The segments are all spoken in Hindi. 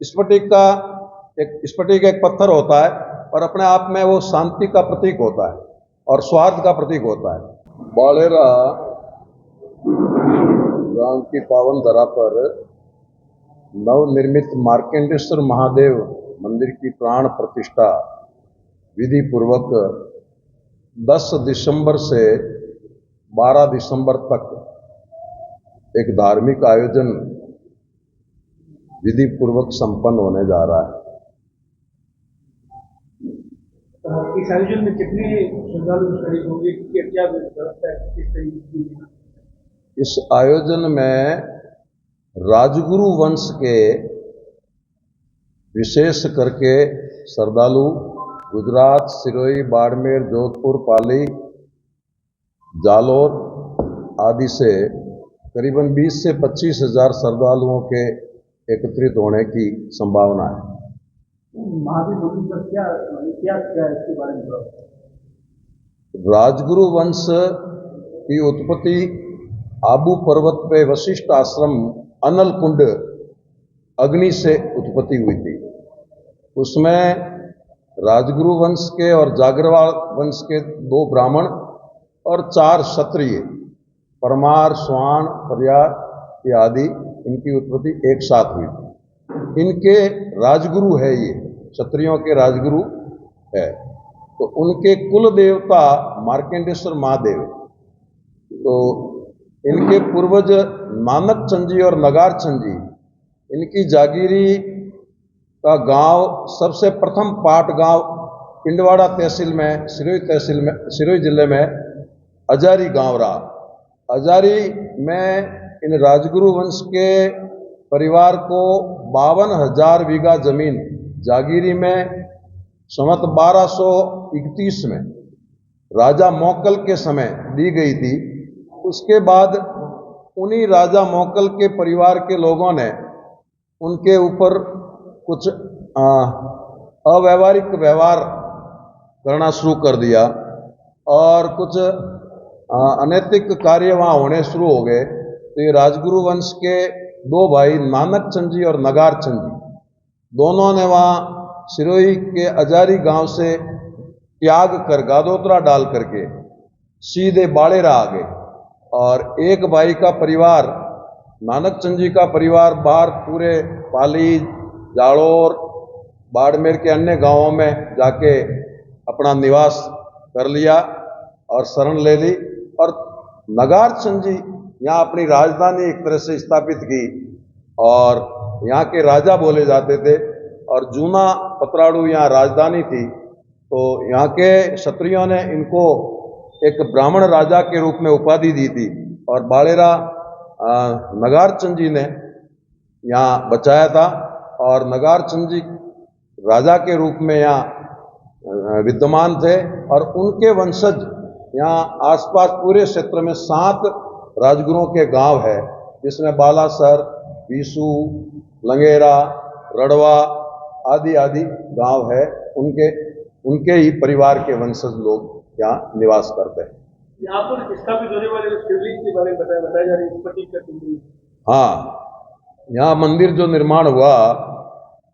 स्फटिक एक पत्थर होता है और अपने आप में वो शांति का प्रतीक होता है और स्वार्थ का प्रतीक होता है। बालेरा ग्राम की पावन धरा पर नवनिर्मित मार्कंडेश्वर महादेव मंदिर की प्राण प्रतिष्ठा विधि पूर्वक 10 दिसंबर से 12 दिसंबर तक एक धार्मिक आयोजन विधि पूर्वक संपन्न होने जा रहा है। इस आयोजन में कितने श्रद्धालु शरीक होंगे, क्या व्यवस्था है, किस तरीके की? इस आयोजन में राजगुरु वंश के विशेष करके श्रद्धालु गुजरात, सिरोही, बाड़मेर, जोधपुर, पाली, जालोर आदि से करीबन 20 से 25 हजार श्रद्धालुओं के एकत्रित होने की संभावना है। महादेव मंदिर का क्या इतिहास क्या है, इसके बारे में बताओ। राजगुरु वंश की उत्पत्ति आबू पर्वत पे वशिष्ठ आश्रम अनल कुंड अग्नि से उत्पत्ति हुई थी। उसमें राजगुरु वंश के और जागरवाल वंश के 2 ब्राह्मण और 4 क्षत्रिय परमार, स्वान, पर्याय आदि इनकी उत्पत्ति एक साथ हुई थी। इनके राजगुरु है, ये क्षत्रियों के राजगुरु है। तो उनके कुल देवता मार्कंडेश्वर महादेव। तो इनके पूर्वज नानक चंद जी और नगार चंद जी, इनकी जागीरी का गांव सबसे प्रथम पाट गांव पिंडवाड़ा तहसील में, सिरोही जिले में अजारी गांव रहा। अजारी में इन राजगुरु वंश के परिवार को 52,000 बीघा जमीन जागीरी में संवत 1231 में राजा मोकल के समय दी गई थी। उसके बाद उन्हीं राजा मोकल के परिवार के लोगों ने उनके ऊपर कुछ अव्यवहारिक व्यवहार करना शुरू कर दिया और कुछ अनैतिक कार्य वहाँ होने शुरू हो गए। तो ये राजगुरु वंश के 2 भाई नानक चंद जी और नगार चंद जी, दोनों ने वहाँ सिरोही के अजारी गांव से त्याग कर गादोत्रा डाल करके सीधे बाड़ेरा आ गए। और एक भाई का परिवार, नानक चंद जी का परिवार, बाहर पूरे पाली, जालोर, बाड़मेर के अन्य गांवों में जाके अपना निवास कर लिया और शरण ले ली। और नगार चंद जी यहाँ अपनी राजधानी एक तरह से स्थापित की और यहाँ के राजा बोले जाते थे। और जूना पतराड़ू यहाँ राजधानी थी। तो यहाँ के क्षत्रियों ने इनको एक ब्राह्मण राजा के रूप में उपाधि दी थी और बाड़ेरा नगार चंद जी ने यहाँ बचाया था। और नगार चंद जी राजा के रूप में यहाँ विद्यमान थे और उनके वंशज यहाँ आसपास पूरे क्षेत्र में 7 राजगुरुओं के गांव है, जिसमें बालासर, बीसू, लंगेरा, रड़वा आदि आदि गांव है। उनके ही परिवार के वंशज लोग यहाँ निवास करते हैं। यहाँ पर स्थापित होने वाले शिवलिंग के बारे में बताया जा रहा है। हाँ, यहाँ मंदिर जो निर्माण हुआ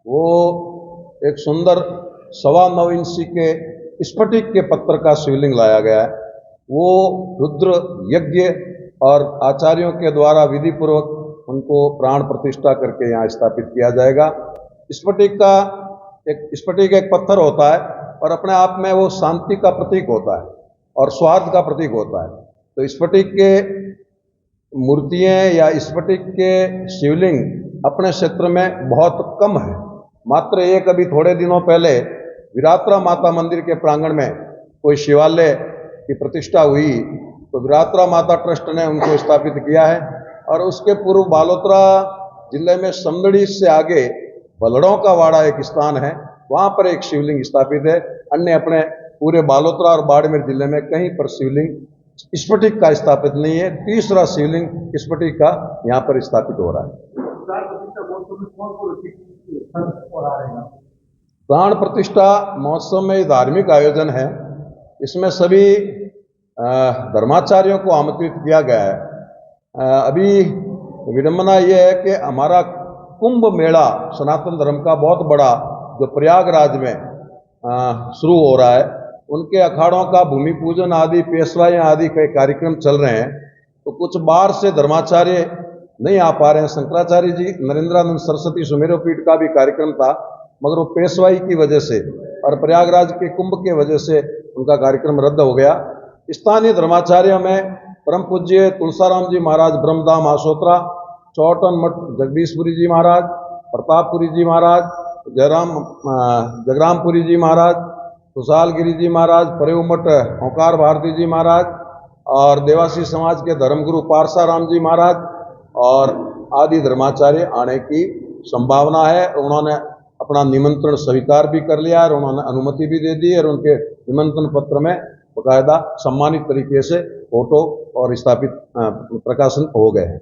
वो एक सुंदर 9.25 इंची के स्फटिक के पत्थर का शिवलिंग लाया गया है। वो रुद्र यज्ञ और आचार्यों के द्वारा विधि पूर्वक उनको प्राण प्रतिष्ठा करके यहाँ स्थापित किया जाएगा। स्फटिक एक पत्थर होता है और अपने आप में वो शांति का प्रतीक होता है और स्वार्थ का प्रतीक होता है। तो स्फटिक के मूर्तियाँ या स्फटिक के शिवलिंग अपने क्षेत्र में बहुत कम है। मात्र एक अभी थोड़े दिनों पहले विरात्रा माता मंदिर के प्रांगण में कोई शिवालय की प्रतिष्ठा हुई, तो विरात्रा माता ट्रस्ट ने उनको स्थापित किया है। और उसके पूर्व बालोतरा जिले में समदड़ी से आगे बलड़ों का वाड़ा एक स्थान है, वहाँ पर एक शिवलिंग स्थापित है। अन्य अपने पूरे बालोतरा और बाड़मेर जिले में कहीं पर शिवलिंग स्फटिक का स्थापित नहीं है। तीसरा शिवलिंग स्फटिक का यहाँ पर स्थापित हो रहा है। प्राण प्रतिष्ठा महोत्सव में धार्मिक आयोजन है। इसमें सभी धर्माचार्यों को आमंत्रित किया गया है। अभी विडंबना यह है कि हमारा कुंभ मेला सनातन धर्म का बहुत बड़ा जो प्रयागराज में शुरू हो रहा है, उनके अखाड़ों का भूमि पूजन आदि पेशवाई आदि के कार्यक्रम चल रहे हैं। तो कुछ बाहर से धर्माचार्य नहीं आ पा रहे हैं। शंकराचार्य जी नरेंद्रानंद सरस्वती सुमेरो पीठ का भी कार्यक्रम था, मगर वो पेशवाई की वजह से और प्रयागराज के कुंभ के वजह से उनका कार्यक्रम रद्द हो गया। स्थानीय धर्माचार्यों में परम पूज्य तुलसाराम जी महाराज ब्रह्मधाम आशोत्रा, चौटन मठ जगदीशपुरी जी महाराज, प्रतापपुरी जी महाराज, जगरामपुरी जी महाराज, खुशालगिरी जी महाराज, परेव मठ ओंकार भारती जी महाराज और देवासी समाज के धर्मगुरु पारसाराम जी महाराज और आदि धर्माचार्य आने की संभावना है। उन्होंने अपना निमंत्रण स्वीकार भी कर लिया और उन्होंने अनुमति भी दे दी और उनके निमंत्रण पत्र में बाकायदा सम्मानित तरीके से फोटो और स्थापित प्रकाशन हो गए हैं।